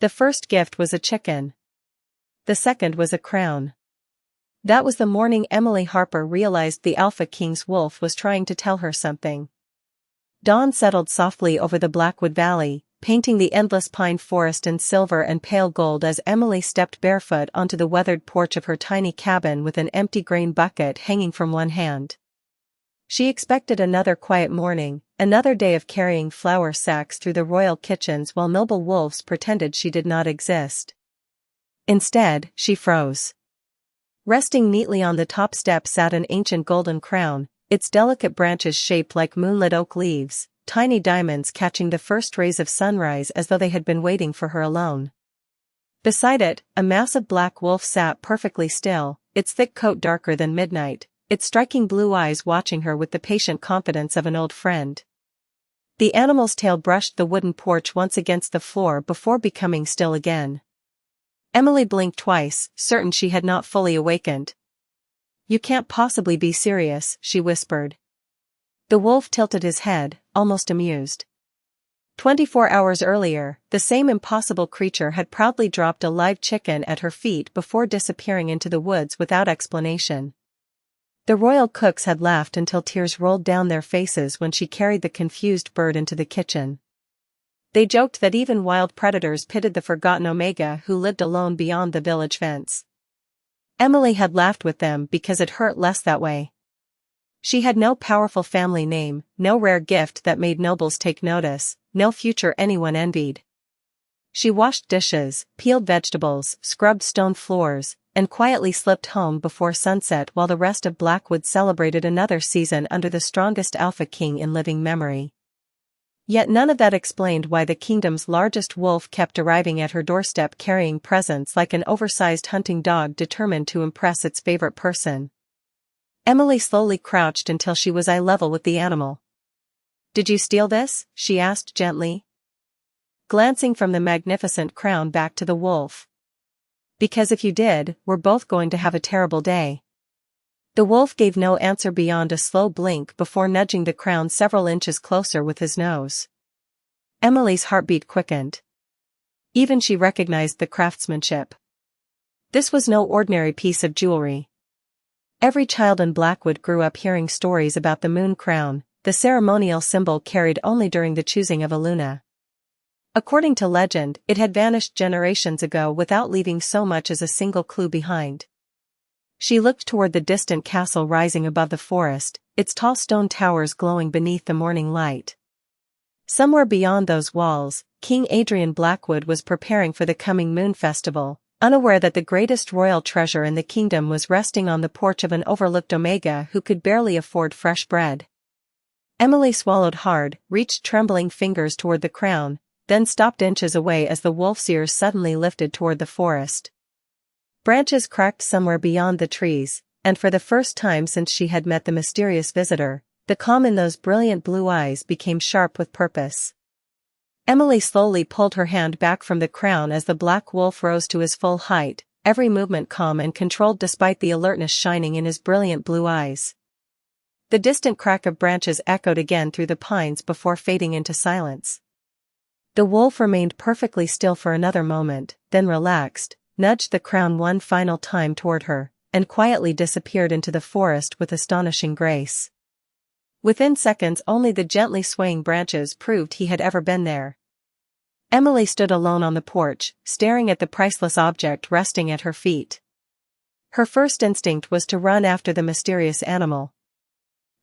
The first gift was a chicken. The second was a crown. That was the morning Emily Harper realized the Alpha King's wolf was trying to tell her something. Dawn settled softly over the Blackwood Valley, painting the endless pine forest in silver and pale gold as Emily stepped barefoot onto the weathered porch of her tiny cabin with an empty grain bucket hanging from one hand. She expected another quiet morning, another day of carrying flour sacks through the royal kitchens while noble wolves pretended she did not exist. Instead, she froze. Resting neatly on the top step sat an ancient golden crown, its delicate branches shaped like moonlit oak leaves, tiny diamonds catching the first rays of sunrise as though they had been waiting for her alone. Beside it, a massive black wolf sat perfectly still, its thick coat darker than midnight, its striking blue eyes watching her with the patient confidence of an old friend. The animal's tail brushed the wooden porch once against the floor before becoming still again. Emily blinked twice, certain she had not fully awakened. "You can't possibly be serious," she whispered. The wolf tilted his head, almost amused. 24 hours earlier, the same impossible creature had proudly dropped a live chicken at her feet before disappearing into the woods without explanation. The royal cooks had laughed until tears rolled down their faces when she carried the confused bird into the kitchen. They joked that even wild predators pitied the forgotten Omega who lived alone beyond the village fence. Emily had laughed with them because it hurt less that way. She had no powerful family name, no rare gift that made nobles take notice, no future anyone envied. She washed dishes, peeled vegetables, scrubbed stone floors, and quietly slipped home before sunset while the rest of Blackwood celebrated another season under the strongest Alpha King in living memory. Yet none of that explained why the kingdom's largest wolf kept arriving at her doorstep carrying presents like an oversized hunting dog determined to impress its favorite person. Emily slowly crouched until she was eye level with the animal. "Did you steal this?" she asked gently, glancing from the magnificent crown back to the wolf. "Because if you did, we're both going to have a terrible day." The wolf gave no answer beyond a slow blink before nudging the crown several inches closer with his nose. Emily's heartbeat quickened. Even she recognized the craftsmanship. This was no ordinary piece of jewelry. Every child in Blackwood grew up hearing stories about the moon crown, the ceremonial symbol carried only during the choosing of a Luna. According to legend, it had vanished generations ago without leaving so much as a single clue behind. She looked toward the distant castle rising above the forest, its tall stone towers glowing beneath the morning light. Somewhere beyond those walls, King Adrian Blackwood was preparing for the coming moon festival, unaware that the greatest royal treasure in the kingdom was resting on the porch of an overlooked Omega who could barely afford fresh bread. Emily swallowed hard, reached trembling fingers toward the crown, then stopped inches away as the wolf's ears suddenly lifted toward the forest. Branches cracked somewhere beyond the trees, and for the first time since she had met the mysterious visitor, the calm in those brilliant blue eyes became sharp with purpose. Emily slowly pulled her hand back from the crown as the black wolf rose to his full height, every movement calm and controlled despite the alertness shining in his brilliant blue eyes. The distant crack of branches echoed again through the pines before fading into silence. The wolf remained perfectly still for another moment, then relaxed, nudged the crown one final time toward her, and quietly disappeared into the forest with astonishing grace. Within seconds only the gently swaying branches proved he had ever been there. Emily stood alone on the porch, staring at the priceless object resting at her feet. Her first instinct was to run after the mysterious animal.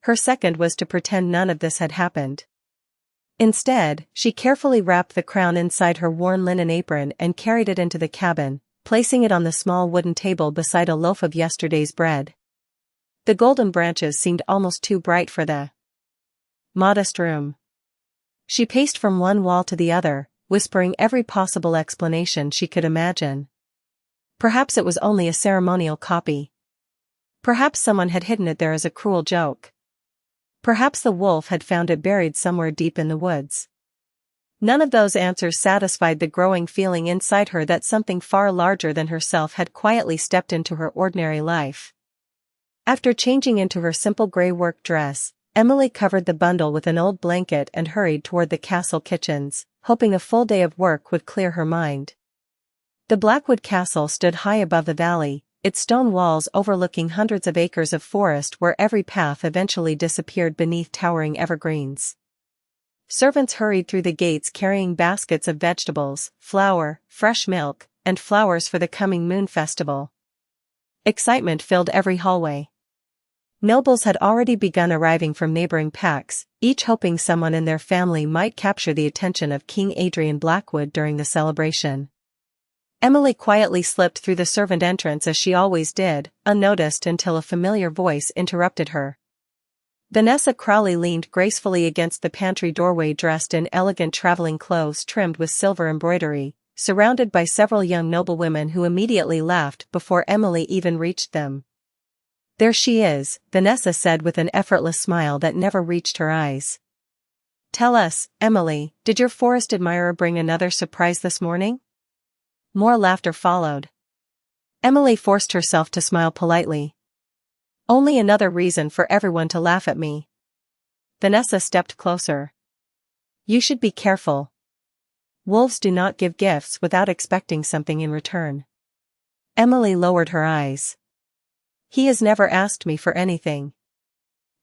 Her second was to pretend none of this had happened. Instead, she carefully wrapped the crown inside her worn linen apron and carried it into the cabin, placing it on the small wooden table beside a loaf of yesterday's bread. The golden branches seemed almost too bright for the modest room. She paced from one wall to the other, whispering every possible explanation she could imagine. Perhaps it was only a ceremonial copy. Perhaps someone had hidden it there as a cruel joke. Perhaps the wolf had found it buried somewhere deep in the woods. None of those answers satisfied the growing feeling inside her that something far larger than herself had quietly stepped into her ordinary life. After changing into her simple gray work dress, Emily covered the bundle with an old blanket and hurried toward the castle kitchens, hoping a full day of work would clear her mind. The Blackwood Castle stood high above the valley, its stone walls overlooking hundreds of acres of forest where every path eventually disappeared beneath towering evergreens. Servants hurried through the gates carrying baskets of vegetables, flour, fresh milk, and flowers for the coming moon festival. Excitement filled every hallway. Nobles had already begun arriving from neighboring packs, each hoping someone in their family might capture the attention of King Adrian Blackwood during the celebration. Emily quietly slipped through the servant entrance as she always did, unnoticed until a familiar voice interrupted her. Vanessa Crowley leaned gracefully against the pantry doorway dressed in elegant traveling clothes trimmed with silver embroidery, surrounded by several young noblewomen who immediately laughed before Emily even reached them. "There she is," Vanessa said with an effortless smile that never reached her eyes. "Tell us, Emily, did your forest admirer bring another surprise this morning?" More laughter followed. Emily forced herself to smile politely. "Only another reason for everyone to laugh at me." Vanessa stepped closer. "You should be careful. Wolves do not give gifts without expecting something in return." Emily lowered her eyes. "He has never asked me for anything."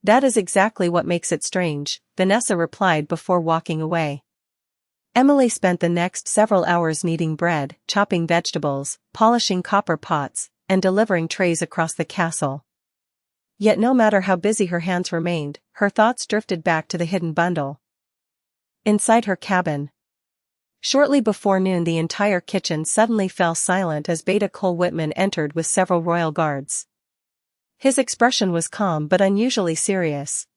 "That is exactly what makes it strange," Vanessa replied before walking away. Emily spent the next several hours kneading bread, chopping vegetables, polishing copper pots, and delivering trays across the castle. Yet no matter how busy her hands remained, her thoughts drifted back to the hidden bundle inside her cabin. Shortly before noon the entire kitchen suddenly fell silent as Beta Cole Whitman entered with several royal guards. His expression was calm but unusually serious.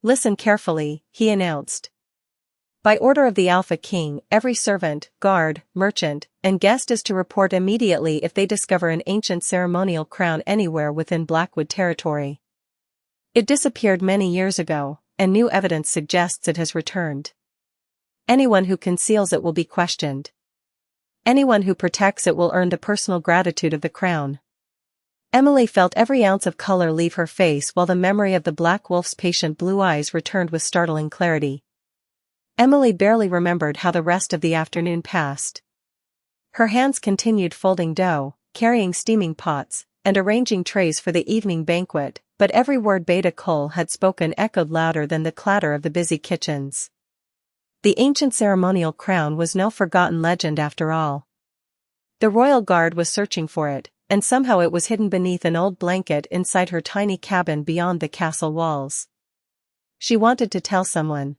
"Listen carefully," he announced. "By order of the Alpha King, every servant, guard, merchant, and guest is to report immediately if they discover an ancient ceremonial crown anywhere within Blackwood territory. It disappeared many years ago, and new evidence suggests it has returned. Anyone who conceals it will be questioned. Anyone who protects it will earn the personal gratitude of the crown." Emily felt every ounce of color leave her face while the memory of the Black Wolf's patient blue eyes returned with startling clarity. Emily barely remembered how the rest of the afternoon passed. Her hands continued folding dough, carrying steaming pots, and arranging trays for the evening banquet, but every word Beta Cole had spoken echoed louder than the clatter of the busy kitchens. The ancient ceremonial crown was no forgotten legend after all. The royal guard was searching for it, and somehow it was hidden beneath an old blanket inside her tiny cabin beyond the castle walls. She wanted to tell someone.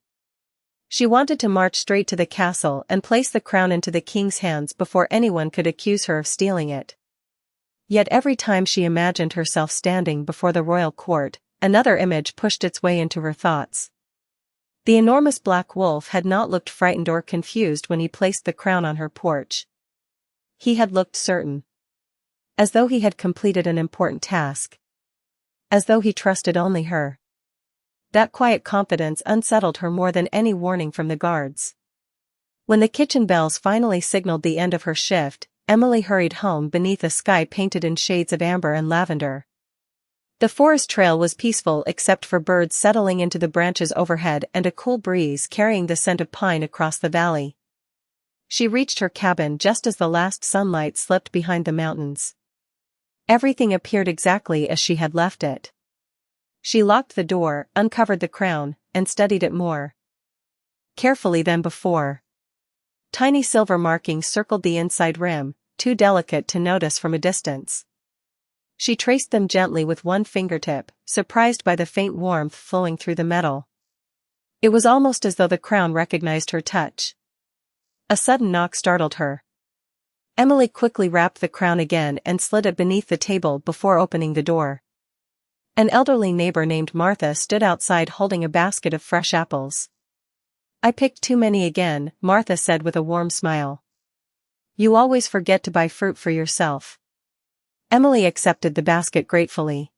She wanted to march straight to the castle and place the crown into the king's hands before anyone could accuse her of stealing it. Yet every time she imagined herself standing before the royal court, another image pushed its way into her thoughts. The enormous black wolf had not looked frightened or confused when he placed the crown on her porch. He had looked certain. As though he had completed an important task. As though he trusted only her. That quiet confidence unsettled her more than any warning from the guards. When the kitchen bells finally signaled the end of her shift, Emily hurried home beneath a sky painted in shades of amber and lavender. The forest trail was peaceful except for birds settling into the branches overhead and a cool breeze carrying the scent of pine across the valley. She reached her cabin just as the last sunlight slipped behind the mountains. Everything appeared exactly as she had left it. She locked the door, uncovered the crown, and studied it more carefully than before. Tiny silver markings circled the inside rim, too delicate to notice from a distance. She traced them gently with one fingertip, surprised by the faint warmth flowing through the metal. It was almost as though the crown recognized her touch. A sudden knock startled her. Emily quickly wrapped the crown again and slid it beneath the table before opening the door. An elderly neighbor named Martha stood outside holding a basket of fresh apples. "I picked too many again," Martha said with a warm smile. "You always forget to buy fruit for yourself." Emily accepted the basket gratefully.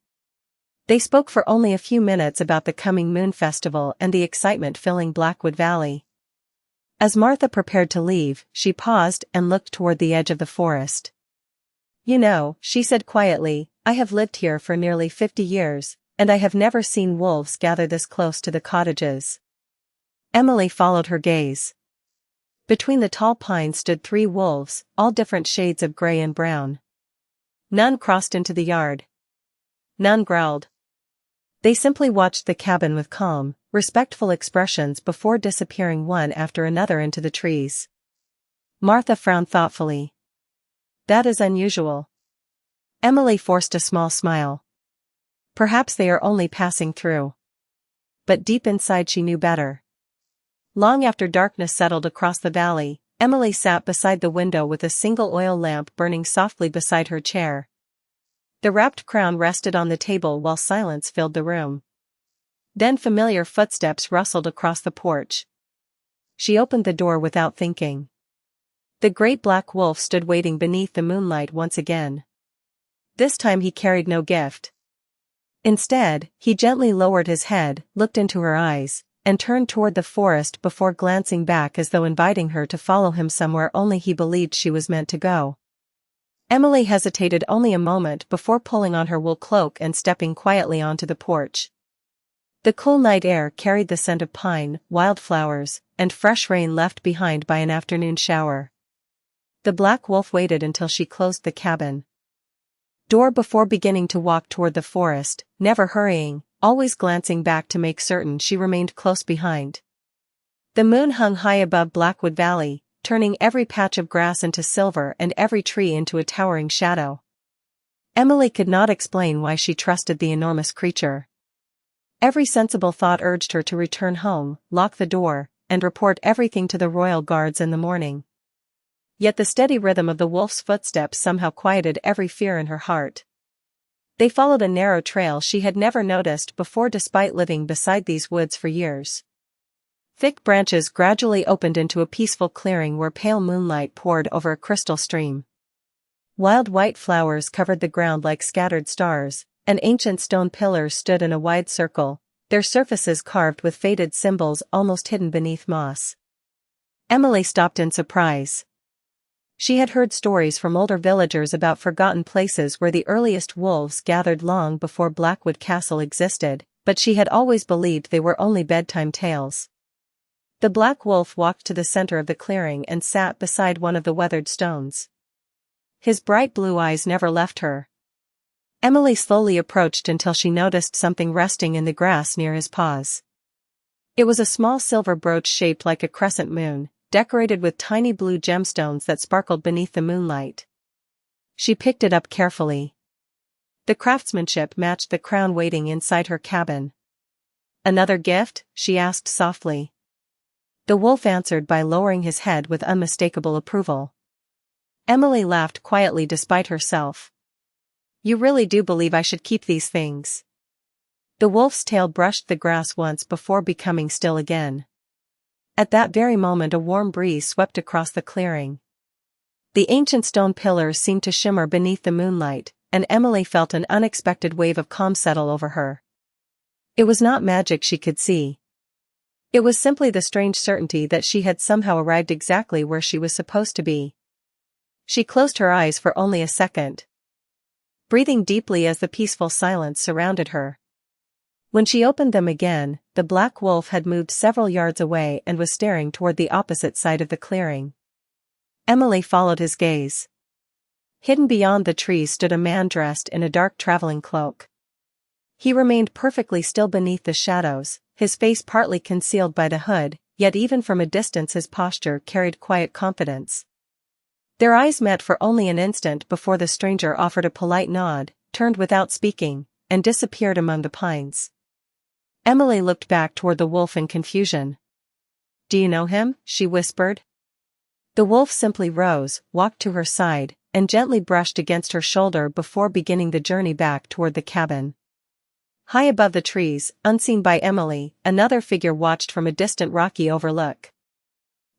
They spoke for only a few minutes about the coming moon festival and the excitement filling Blackwood Valley. As Martha prepared to leave, she paused and looked toward the edge of the forest. "You know," she said quietly, "I have lived here for nearly 50 years, and I have never seen wolves gather this close to the cottages." Emily followed her gaze. Between the tall pines stood 3 wolves, all different shades of gray and brown. None crossed into the yard. None growled. They simply watched the cabin with calm, respectful expressions before disappearing one after another into the trees. Martha frowned thoughtfully. That is unusual. Emily forced a small smile. Perhaps they are only passing through. But deep inside she knew better. Long after darkness settled across the valley, Emily sat beside the window with a single oil lamp burning softly beside her chair. The wrapped crown rested on the table while silence filled the room. Then familiar footsteps rustled across the porch. She opened the door without thinking. The great black wolf stood waiting beneath the moonlight once again. This time he carried no gift. Instead, he gently lowered his head, looked into her eyes, and turned toward the forest before glancing back as though inviting her to follow him somewhere only he believed she was meant to go. Emily hesitated only a moment before pulling on her wool cloak and stepping quietly onto the porch. The cool night air carried the scent of pine, wildflowers, and fresh rain left behind by an afternoon shower. The black wolf waited until she closed the cabin door before beginning to walk toward the forest, never hurrying, always glancing back to make certain she remained close behind. The moon hung high above Blackwood Valley, turning every patch of grass into silver and every tree into a towering shadow. Emily could not explain why she trusted the enormous creature. Every sensible thought urged her to return home, lock the door, and report everything to the royal guards in the morning. Yet the steady rhythm of the wolf's footsteps somehow quieted every fear in her heart. They followed a narrow trail she had never noticed before despite living beside these woods for years. Thick branches gradually opened into a peaceful clearing where pale moonlight poured over a crystal stream. Wild white flowers covered the ground like scattered stars, and ancient stone pillars stood in a wide circle, their surfaces carved with faded symbols almost hidden beneath moss. Emily stopped in surprise. She had heard stories from older villagers about forgotten places where the earliest wolves gathered long before Blackwood Castle existed, but she had always believed they were only bedtime tales. The black wolf walked to the center of the clearing and sat beside one of the weathered stones. His bright blue eyes never left her. Emily slowly approached until she noticed something resting in the grass near his paws. It was a small silver brooch shaped like a crescent moon, decorated with tiny blue gemstones that sparkled beneath the moonlight. She picked it up carefully. The craftsmanship matched the crown waiting inside her cabin. "Another gift?" she asked softly. The wolf answered by lowering his head with unmistakable approval. Emily laughed quietly despite herself. "You really do believe I should keep these things?" The wolf's tail brushed the grass once before becoming still again. At that very moment a warm breeze swept across the clearing. The ancient stone pillars seemed to shimmer beneath the moonlight, and Emily felt an unexpected wave of calm settle over her. It was not magic she could see. It was simply the strange certainty that she had somehow arrived exactly where she was supposed to be. She closed her eyes for only a second, breathing deeply as the peaceful silence surrounded her. When she opened them again, the black wolf had moved several yards away and was staring toward the opposite side of the clearing. Emily followed his gaze. Hidden beyond the trees stood a man dressed in a dark traveling cloak. He remained perfectly still beneath the shadows, his face partly concealed by the hood, yet even from a distance his posture carried quiet confidence. Their eyes met for only an instant before the stranger offered a polite nod, turned without speaking, and disappeared among the pines. Emily looked back toward the wolf in confusion. "Do you know him?" she whispered. The wolf simply rose, walked to her side, and gently brushed against her shoulder before beginning the journey back toward the cabin. High above the trees, unseen by Emily, another figure watched from a distant rocky overlook.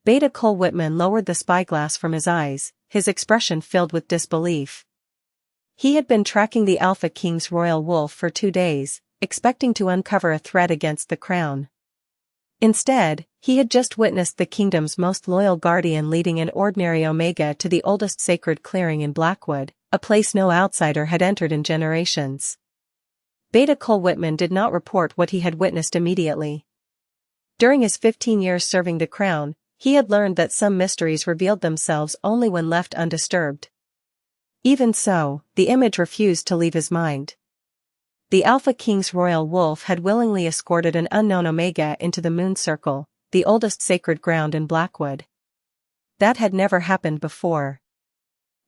Beta Cole Whitman lowered the spyglass from his eyes, his expression filled with disbelief. He had been tracking the Alpha King's royal wolf for 2 days, expecting to uncover a threat against the crown. Instead, he had just witnessed the kingdom's most loyal guardian leading an ordinary Omega to the oldest sacred clearing in Blackwood, a place no outsider had entered in generations. Beta Cole Whitman did not report what he had witnessed immediately. During his 15 years serving the crown, He had learned that some mysteries revealed themselves only when left undisturbed. Even so, the image refused to leave his mind. The Alpha King's royal wolf had willingly escorted an unknown Omega into the moon circle, the oldest sacred ground in Blackwood. That had never happened before.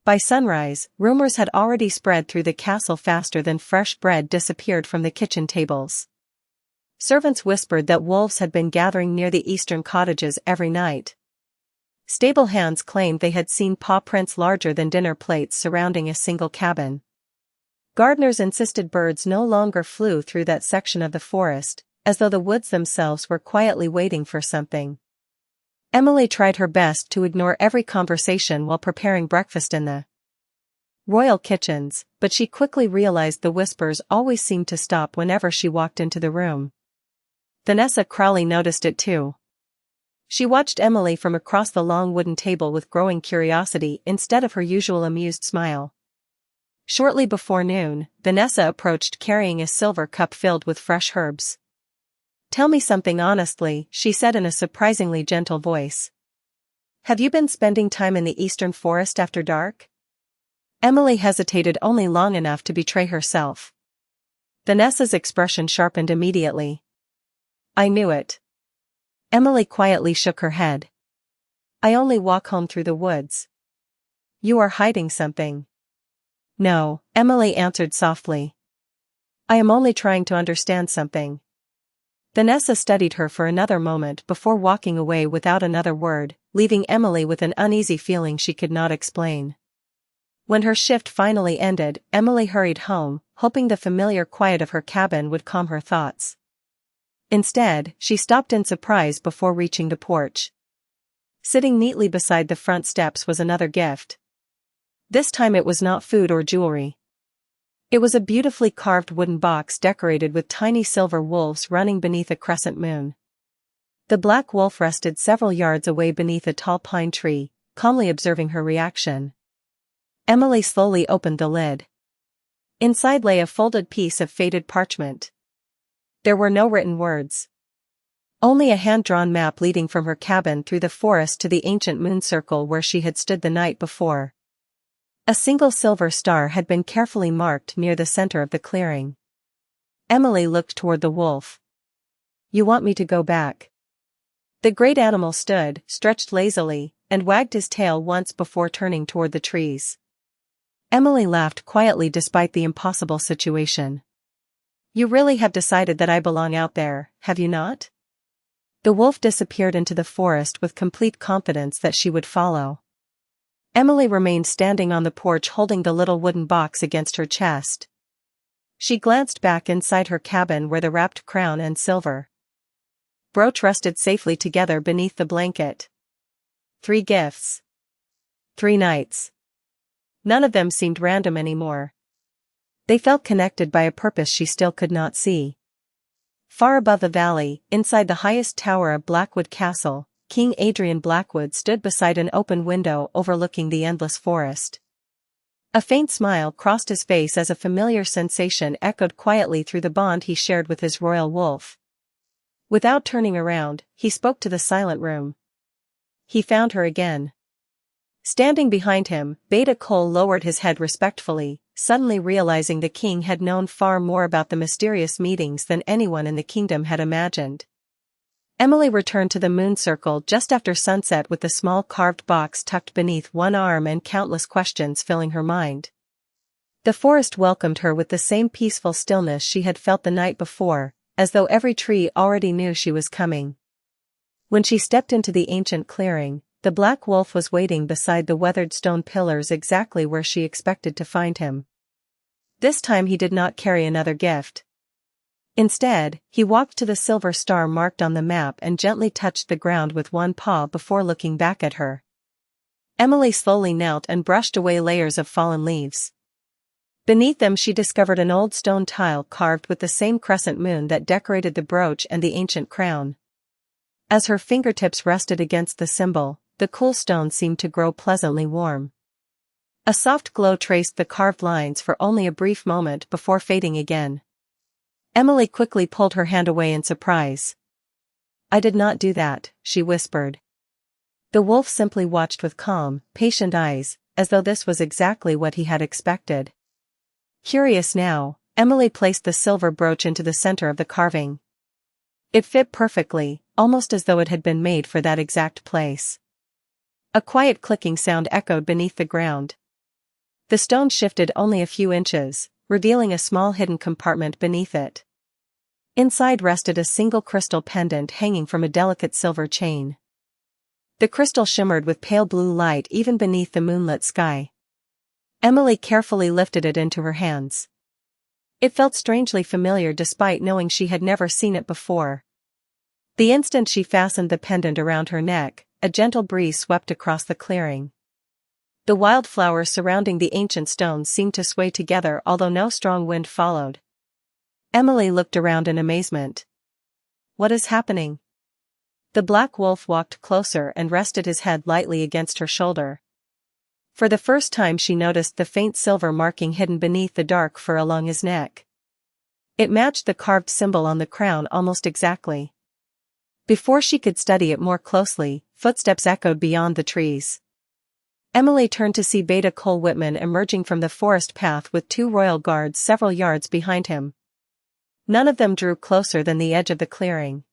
By sunrise, rumors had already spread through the castle faster than fresh bread disappeared from the kitchen tables. Servants whispered that wolves had been gathering near the eastern cottages every night. Stable hands claimed they had seen paw prints larger than dinner plates surrounding a single cabin. Gardeners insisted birds no longer flew through that section of the forest, as though the woods themselves were quietly waiting for something. Emily tried her best to ignore every conversation while preparing breakfast in the royal kitchens, but she quickly realized the whispers always seemed to stop whenever she walked into the room. Vanessa Crowley noticed it too. She watched Emily from across the long wooden table with growing curiosity instead of her usual amused smile. Shortly before noon, Vanessa approached carrying a silver cup filled with fresh herbs. "Tell me something honestly," she said in a surprisingly gentle voice. "Have you been spending time in the eastern forest after dark?" Emily hesitated only long enough to betray herself. Vanessa's expression sharpened immediately. "I knew it." Emily quietly shook her head. "I only walk home through the woods." "You are hiding something." "No," Emily answered softly. "I am only trying to understand something." Vanessa studied her for another moment before walking away without another word, leaving Emily with an uneasy feeling she could not explain. When her shift finally ended, Emily hurried home, hoping the familiar quiet of her cabin would calm her thoughts. Instead, she stopped in surprise before reaching the porch. Sitting neatly beside the front steps was another gift. This time it was not food or jewelry. It was a beautifully carved wooden box decorated with tiny silver wolves running beneath a crescent moon. The black wolf rested several yards away beneath a tall pine tree, calmly observing her reaction. Emily slowly opened the lid. Inside lay a folded piece of faded parchment. There were no written words. Only a hand-drawn map leading from her cabin through the forest to the ancient moon circle where she had stood the night before. A single silver star had been carefully marked near the center of the clearing. Emily looked toward the wolf. "You want me to go back?" The great animal stood, stretched lazily, and wagged his tail once before turning toward the trees. Emily laughed quietly despite the impossible situation. "You really have decided that I belong out there, have you not?" The wolf disappeared into the forest with complete confidence that she would follow. Emily remained standing on the porch holding the little wooden box against her chest. She glanced back inside her cabin where the wrapped crown and silver brooch rested safely together beneath the blanket. 3 gifts. 3 nights. None of them seemed random anymore. They felt connected by a purpose she still could not see. Far above the valley, inside the highest tower of Blackwood Castle, King Adrian Blackwood stood beside an open window overlooking the endless forest. A faint smile crossed his face as a familiar sensation echoed quietly through the bond he shared with his royal wolf. Without turning around, he spoke to the silent room. He found her again. Standing behind him, Beta Cole lowered his head respectfully, suddenly realizing the king had known far more about the mysterious meetings than anyone in the kingdom had imagined. Emily returned to the moon circle just after sunset with the small carved box tucked beneath one arm and countless questions filling her mind. The forest welcomed her with the same peaceful stillness she had felt the night before, as though every tree already knew she was coming. When she stepped into the ancient clearing, the black wolf was waiting beside the weathered stone pillars exactly where she expected to find him. This time he did not carry another gift. Instead, he walked to the silver star marked on the map and gently touched the ground with one paw before looking back at her. Emily slowly knelt and brushed away layers of fallen leaves. Beneath them she discovered an old stone tile carved with the same crescent moon that decorated the brooch and the ancient crown. As her fingertips rested against the symbol, the cool stone seemed to grow pleasantly warm. A soft glow traced the carved lines for only a brief moment before fading again. Emily quickly pulled her hand away in surprise. "I did not do that," she whispered. The wolf simply watched with calm, patient eyes, as though this was exactly what he had expected. Curious now, Emily placed the silver brooch into the center of the carving. It fit perfectly, almost as though it had been made for that exact place. A quiet clicking sound echoed beneath the ground. The stone shifted only a few inches, revealing a small hidden compartment beneath it. Inside rested a single crystal pendant hanging from a delicate silver chain. The crystal shimmered with pale blue light even beneath the moonlit sky. Emily carefully lifted it into her hands. It felt strangely familiar despite knowing she had never seen it before. The instant she fastened the pendant around her neck, a gentle breeze swept across the clearing. The wildflowers surrounding the ancient stones seemed to sway together although no strong wind followed. Emily looked around in amazement. What is happening? The black wolf walked closer and rested his head lightly against her shoulder. For the first time she noticed the faint silver marking hidden beneath the dark fur along his neck. It matched the carved symbol on the crown almost exactly. Before she could study it more closely, footsteps echoed beyond the trees. Emily turned to see Beta Cole Whitman emerging from the forest path with 2 royal guards several yards behind him. None of them drew closer than the edge of the clearing.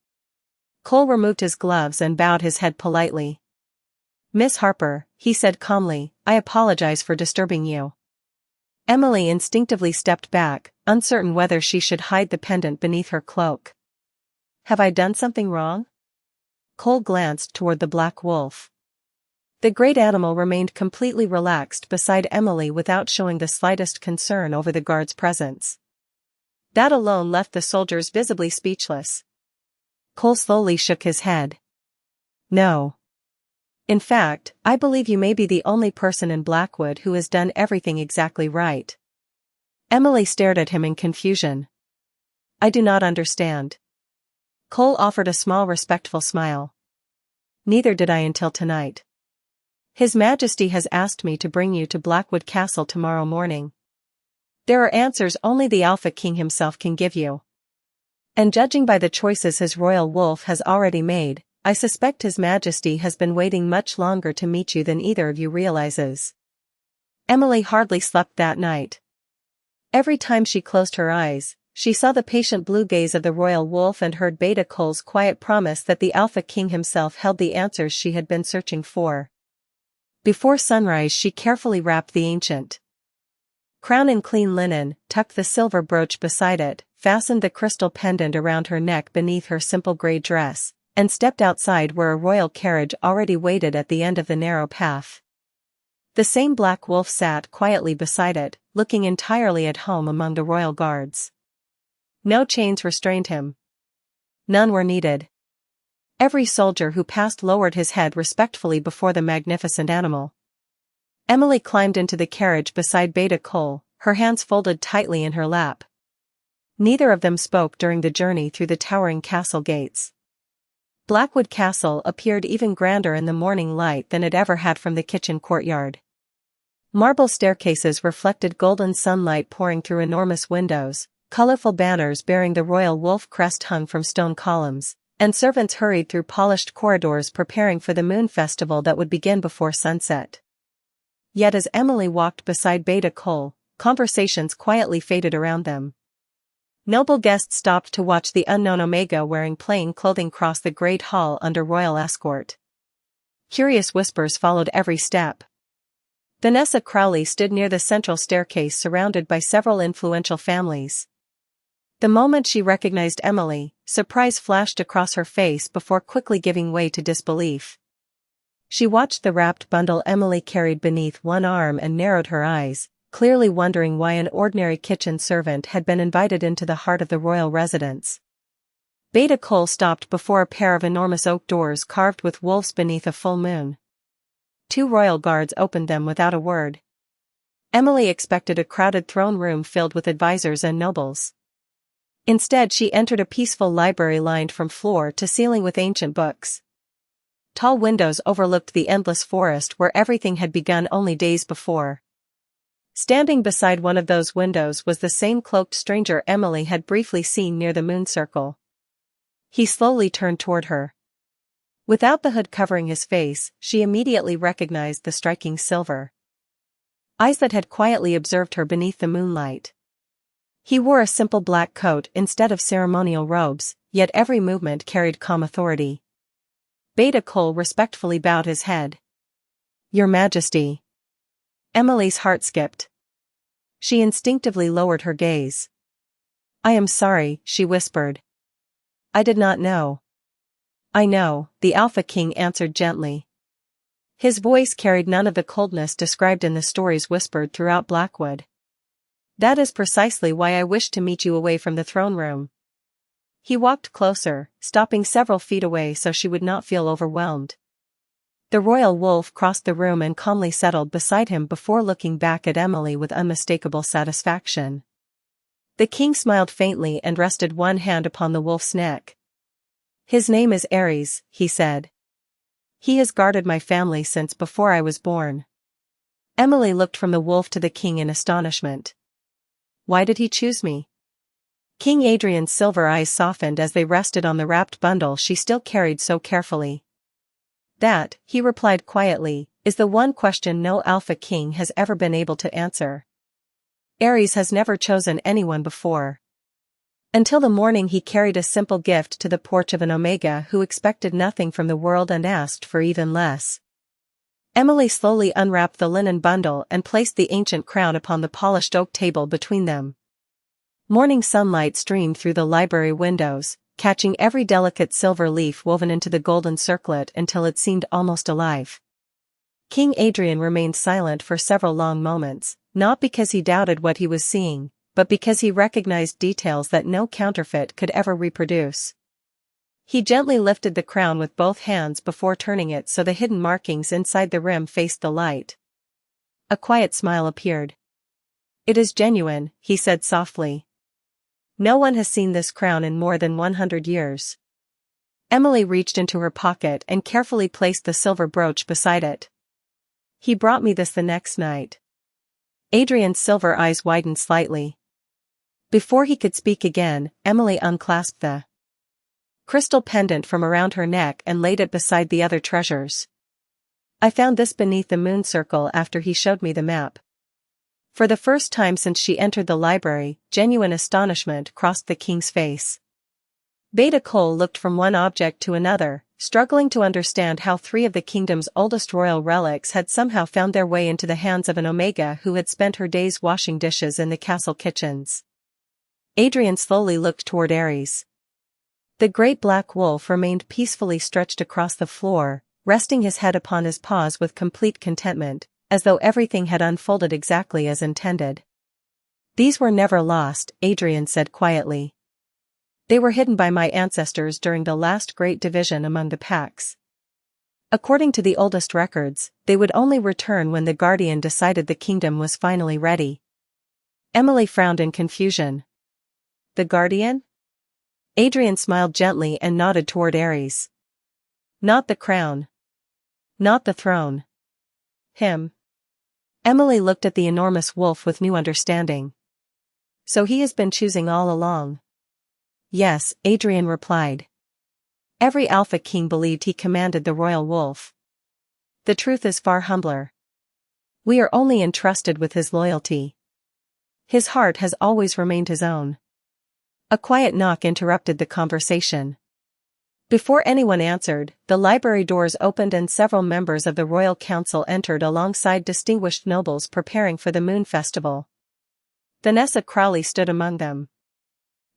Cole removed his gloves and bowed his head politely. "Miss Harper," he said calmly, "I apologize for disturbing you." Emily instinctively stepped back, uncertain whether she should hide the pendant beneath her cloak. "Have I done something wrong?" Cole glanced toward the black wolf. The great animal remained completely relaxed beside Emily without showing the slightest concern over the guard's presence. That alone left the soldiers visibly speechless. Cole slowly shook his head. "No. In fact, I believe you may be the only person in Blackwood who has done everything exactly right." Emily stared at him in confusion. "I do not understand." Cole offered a small respectful smile. "Neither did I until tonight. His Majesty has asked me to bring you to Blackwood Castle tomorrow morning. There are answers only the Alpha King himself can give you. And judging by the choices his royal wolf has already made, I suspect His Majesty has been waiting much longer to meet you than either of you realizes." Emily hardly slept that night. Every time she closed her eyes, she saw the patient blue gaze of the royal wolf and heard Beta Cole's quiet promise that the Alpha King himself held the answers she had been searching for. Before sunrise she carefully wrapped the ancient crown in clean linen, tucked the silver brooch beside it, fastened the crystal pendant around her neck beneath her simple gray dress, and stepped outside where a royal carriage already waited at the end of the narrow path. The same black wolf sat quietly beside it, looking entirely at home among the royal guards. No chains restrained him. None were needed. Every soldier who passed lowered his head respectfully before the magnificent animal. Emily climbed into the carriage beside Beta Cole, her hands folded tightly in her lap. Neither of them spoke during the journey through the towering castle gates. Blackwood Castle appeared even grander in the morning light than it ever had from the kitchen courtyard. Marble staircases reflected golden sunlight pouring through enormous windows, colorful banners bearing the royal wolf crest hung from stone columns, and servants hurried through polished corridors preparing for the moon festival that would begin before sunset. Yet as Emily walked beside Beta Cole, conversations quietly faded around them. Noble guests stopped to watch the unknown Omega wearing plain clothing cross the great hall under royal escort. Curious whispers followed every step. Vanessa Crowley stood near the central staircase surrounded by several influential families. The moment she recognized Emily, surprise flashed across her face before quickly giving way to disbelief. She watched the wrapped bundle Emily carried beneath one arm and narrowed her eyes, clearly wondering why an ordinary kitchen servant had been invited into the heart of the royal residence. Beta Cole stopped before a pair of enormous oak doors carved with wolves beneath a full moon. 2 royal guards opened them without a word. Emily expected a crowded throne room filled with advisors and nobles. Instead she entered a peaceful library lined from floor to ceiling with ancient books. Tall windows overlooked the endless forest where everything had begun only days before. Standing beside one of those windows was the same cloaked stranger Emily had briefly seen near the moon circle. He slowly turned toward her. Without the hood covering his face, she immediately recognized the striking silver eyes that had quietly observed her beneath the moonlight. He wore a simple black coat instead of ceremonial robes, yet every movement carried calm authority. Beta Cole respectfully bowed his head. "Your Majesty." Emily's heart skipped. She instinctively lowered her gaze. "I am sorry," she whispered. "I did not know." "I know," the Alpha King answered gently. His voice carried none of the coldness described in the stories whispered throughout Blackwood. "That is precisely why I wished to meet you away from the throne room." He walked closer, stopping several feet away so she would not feel overwhelmed. The royal wolf crossed the room and calmly settled beside him before looking back at Emily with unmistakable satisfaction. The king smiled faintly and rested one hand upon the wolf's neck. "His name is Ares," he said. "He has guarded my family since before I was born." Emily looked from the wolf to the king in astonishment. "Why did he choose me?" King Adrian's silver eyes softened as they rested on the wrapped bundle she still carried so carefully. "That," he replied quietly, "is the one question no Alpha King has ever been able to answer. Ares has never chosen anyone before. Until the morning he carried a simple gift to the porch of an Omega who expected nothing from the world and asked for even less." Emily slowly unwrapped the linen bundle and placed the ancient crown upon the polished oak table between them. Morning sunlight streamed through the library windows, catching every delicate silver leaf woven into the golden circlet until it seemed almost alive. King Adrian remained silent for several long moments, not because he doubted what he was seeing, but because he recognized details that no counterfeit could ever reproduce. He gently lifted the crown with both hands before turning it so the hidden markings inside the rim faced the light. A quiet smile appeared. "It is genuine," he said softly. "No one has seen this crown in more than 100 years." Emily reached into her pocket and carefully placed the silver brooch beside it. "He brought me this the next night." Adrian's silver eyes widened slightly. Before he could speak again, Emily unclasped the crystal pendant from around her neck and laid it beside the other treasures. "I found this beneath the moon circle after he showed me the map." For the first time since she entered the library, genuine astonishment crossed the king's face. Beta Cole looked from one object to another, struggling to understand how three of the kingdom's oldest royal relics had somehow found their way into the hands of an Omega who had spent her days washing dishes in the castle kitchens. Adrian slowly looked toward Ares. The great black wolf remained peacefully stretched across the floor, resting his head upon his paws with complete contentment, as though everything had unfolded exactly as intended. "These were never lost," Adrian said quietly. "They were hidden by my ancestors during the last great division among the packs. According to the oldest records, they would only return when the Guardian decided the kingdom was finally ready." Emily frowned in confusion. "The Guardian?" Adrian smiled gently and nodded toward Ares. "Not the crown. Not the throne. Him." Emily looked at the enormous wolf with new understanding. "So he has been choosing all along?" "Yes," Adrian replied. "Every Alpha King believed he commanded the royal wolf. The truth is far humbler. We are only entrusted with his loyalty. His heart has always remained his own." A quiet knock interrupted the conversation. Before anyone answered, the library doors opened and several members of the royal council entered alongside distinguished nobles preparing for the moon festival. Vanessa Crowley stood among them.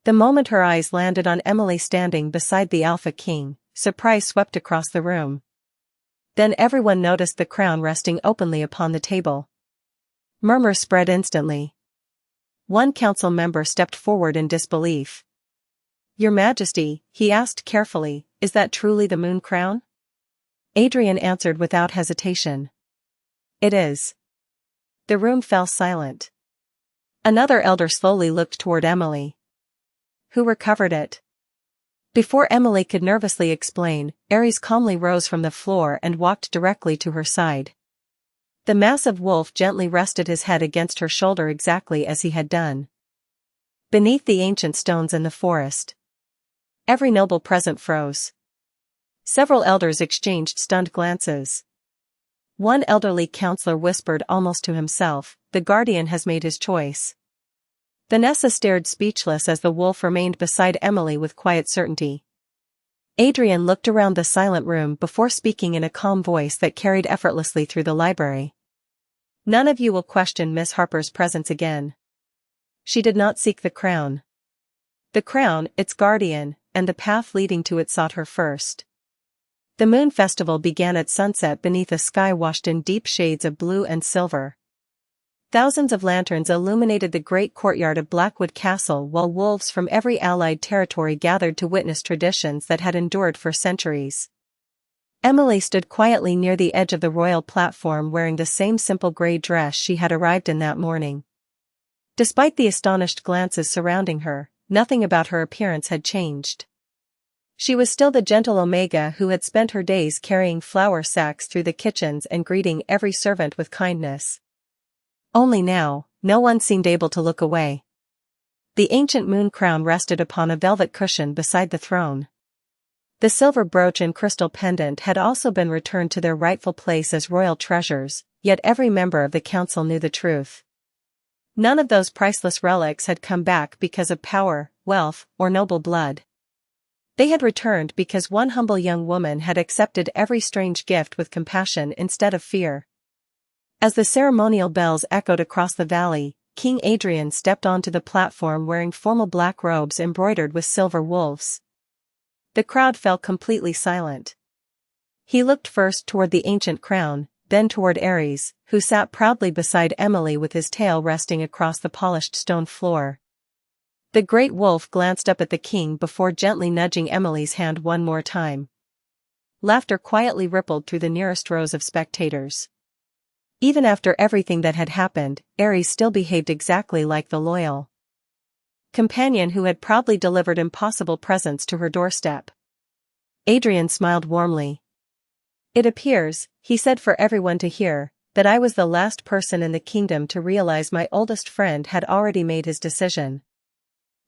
The moment her eyes landed on Emily standing beside the Alpha King, surprise swept across the room. Then everyone noticed the crown resting openly upon the table. Murmurs spread instantly. One council member stepped forward in disbelief. "Your Majesty," he asked carefully, "is that truly the moon crown?" Adrian answered without hesitation. "It is." The room fell silent. Another elder slowly looked toward Emily. "Who recovered it?" Before Emily could nervously explain, Ares calmly rose from the floor and walked directly to her side. The massive wolf gently rested his head against her shoulder exactly as he had done. Beneath the ancient stones in the forest, every noble present froze. Several elders exchanged stunned glances. One elderly counselor whispered almost to himself, "The guardian has made his choice." Vanessa stared speechless as the wolf remained beside Emily with quiet certainty. Adrian looked around the silent room before speaking in a calm voice that carried effortlessly through the library. "None of you will question Miss Harper's presence again. She did not seek the crown. The crown, its guardian, and the path leading to it sought her first." The moon festival began at sunset beneath a sky washed in deep shades of blue and silver. Thousands of lanterns illuminated the great courtyard of Blackwood Castle while wolves from every allied territory gathered to witness traditions that had endured for centuries. Emily stood quietly near the edge of the royal platform wearing the same simple grey dress she had arrived in that morning. Despite the astonished glances surrounding her, nothing about her appearance had changed. She was still the gentle Omega who had spent her days carrying flour sacks through the kitchens and greeting every servant with kindness. Only now, no one seemed able to look away. The ancient moon crown rested upon a velvet cushion beside the throne. The silver brooch and crystal pendant had also been returned to their rightful place as royal treasures, yet every member of the council knew the truth. None of those priceless relics had come back because of power, wealth, or noble blood. They had returned because one humble young woman had accepted every strange gift with compassion instead of fear. As the ceremonial bells echoed across the valley, King Adrian stepped onto the platform wearing formal black robes embroidered with silver wolves. The crowd fell completely silent. He looked first toward the ancient crown, then toward Ares, who sat proudly beside Emily with his tail resting across the polished stone floor. The great wolf glanced up at the king before gently nudging Emily's hand one more time. Laughter quietly rippled through the nearest rows of spectators. Even after everything that had happened, Ares still behaved exactly like the loyal companion who had proudly delivered impossible presents to her doorstep. Adrian smiled warmly. "It appears," he said for everyone to hear, "that I was the last person in the kingdom to realize my oldest friend had already made his decision."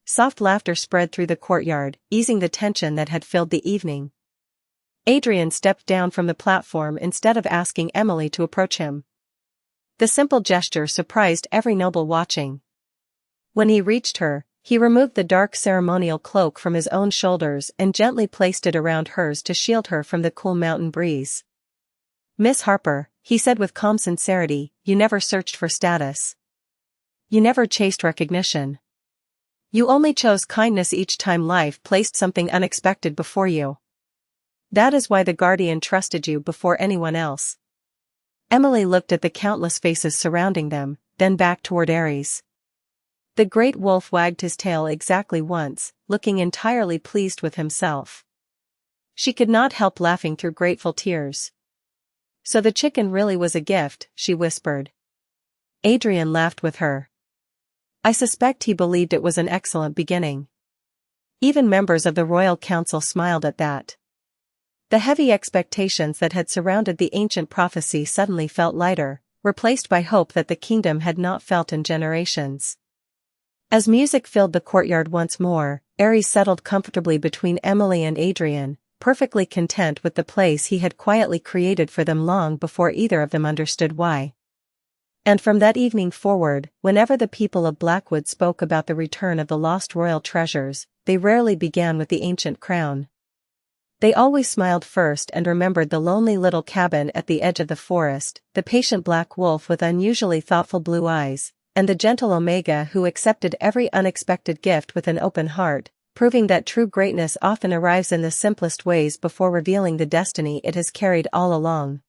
Soft laughter spread through the courtyard, easing the tension that had filled the evening. Adrian stepped down from the platform instead of asking Emily to approach him. The simple gesture surprised every noble watching. When he reached her, he removed the dark ceremonial cloak from his own shoulders and gently placed it around hers to shield her from the cool mountain breeze. "Miss Harper," he said with calm sincerity, "you never searched for status. You never chased recognition. You only chose kindness each time life placed something unexpected before you. That is why the guardian trusted you before anyone else." Emily looked at the countless faces surrounding them, then back toward Ares. The great wolf wagged his tail exactly once, looking entirely pleased with himself. She could not help laughing through grateful tears. "So the chicken really was a gift," she whispered. Adrian laughed with her. I suspect he believed it was an excellent beginning. Even members of the royal council smiled at that. The heavy expectations that had surrounded the ancient prophecy suddenly felt lighter, replaced by hope that the kingdom had not felt in generations. As music filled the courtyard once more, Ares settled comfortably between Emily and Adrian, perfectly content with the place he had quietly created for them long before either of them understood why. And from that evening forward, whenever the people of Blackwood spoke about the return of the lost royal treasures, they rarely began with the ancient crown. They always smiled first and remembered the lonely little cabin at the edge of the forest, the patient black wolf with unusually thoughtful blue eyes, and the gentle Omega who accepted every unexpected gift with an open heart, proving that true greatness often arrives in the simplest ways before revealing the destiny it has carried all along.